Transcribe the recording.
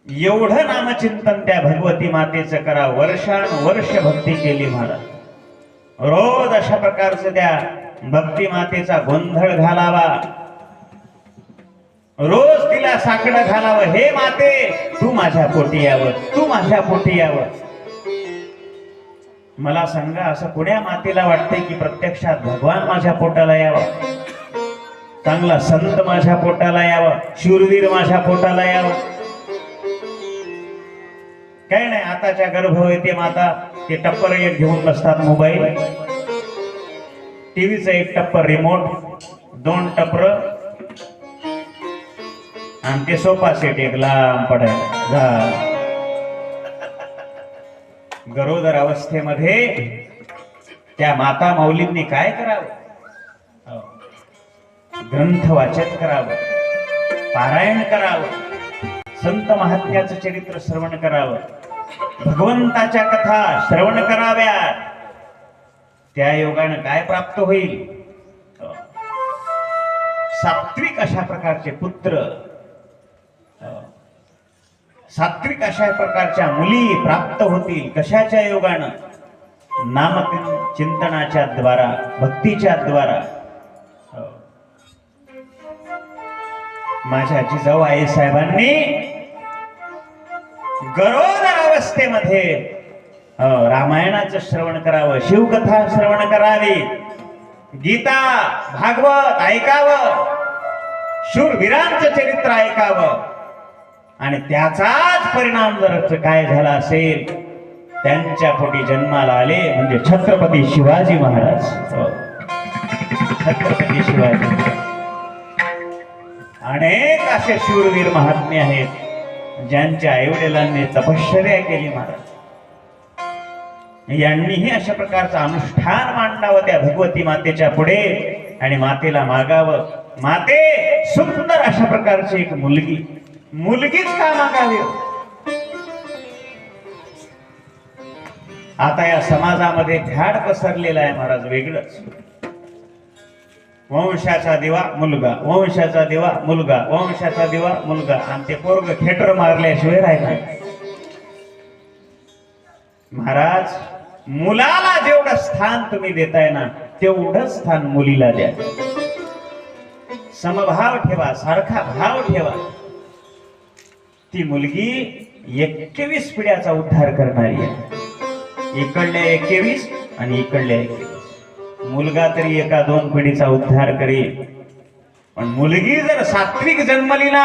एवढं नामचिंतन त्या भगवती मातेचं करा, वर्षानुवर्ष भक्ती केली महाराज. रोज अशा प्रकारचं त्या भक्ती मातेचा गोंधळ घालावा, रोज तिला साकडं घालावं. हे माते, तू माझ्या पोटी यावं, तू माझ्या पोटी यावं. मला सांगा, असं कुण्या मातेला वाटते की प्रत्यक्षात भगवान माझ्या पोटाला यावा, चांगला संत माझ्या पोटाला यावा, शूरवीर माझ्या पोटाला यावा? काही नाही. आताच्या गर्भवती माता ते टप्पर एक घेऊन बसतात, मोबाईल, टीव्हीचं एक टप्पर रिमोट, 2 टप्पर आणि ते सोफा सेट एक लांब पडायला. गरोदर अवस्थेमध्ये त्या माता माऊलींनी काय करावं? ग्रंथ वाचन करावं, पारायण करावं, संत महात्म्याचं चरित्र श्रवण करावं, भगवंताच्या कथा श्रवण कराव्या. त्या योगानं काय प्राप्त होईल? सात्विक अशा प्रकारचे पुत्र, सात्विक अशा प्रकारच्या मुली प्राप्त होतील. कशाच्या योगानं? नाम चिंतनाच्या द्वारा, भक्तीच्या द्वारा. माझ्या जिजाऊ आई साहेबांनी गरोदर अवस्थेमध्ये रामायणाचं श्रवण करावं, शिवकथा श्रवण करावी, गीता भागवत ऐकावं, शूरवीरांचं चरित्र ऐकावं. आणि त्याचाच परिणाम जर काय झाला असेल, त्यांच्या पोटी जन्माला आले म्हणजे छत्रपती शिवाजी महाराज. छत्रपती शिवाजी. अनेक असे शूरवीर महात्मे आहेत ज्यांच्या आईवडिलांनी तपश्चर्या केली महाराज. यांनीही अशा प्रकारचं अनुष्ठान मांडावं त्या भगवती मातेच्या पुढे आणि मातेला मागावं, माते, सुंदर अशा प्रकारची एक मुलगीच का मागावी? आता या समाजामध्ये भ्याड पसरलेला आहे महाराज, वेगळंच. वंशाचा दिवा मुलगा, वंशाचा दिवा मुलगा, वंशाचा दिवा मुलगा, आणि ते पोरग खेटर मारल्याशिवाय राहिला. महाराज, मुलाला जेवढं स्थान तुम्ही देताय ना, तेवढं स्थान मुलीला द्या. समभाव ठेवा, सारखा भाव ठेवा. ती मुलगी 21 पिढ्याचा उद्धार करणारी आहे. इकडल्या 21 आणि इकडल्या 21. मुलगा तरी 1-2 पिढीचा उद्धार करेल, पण मुलगी जर सात्विक जन्मली ना,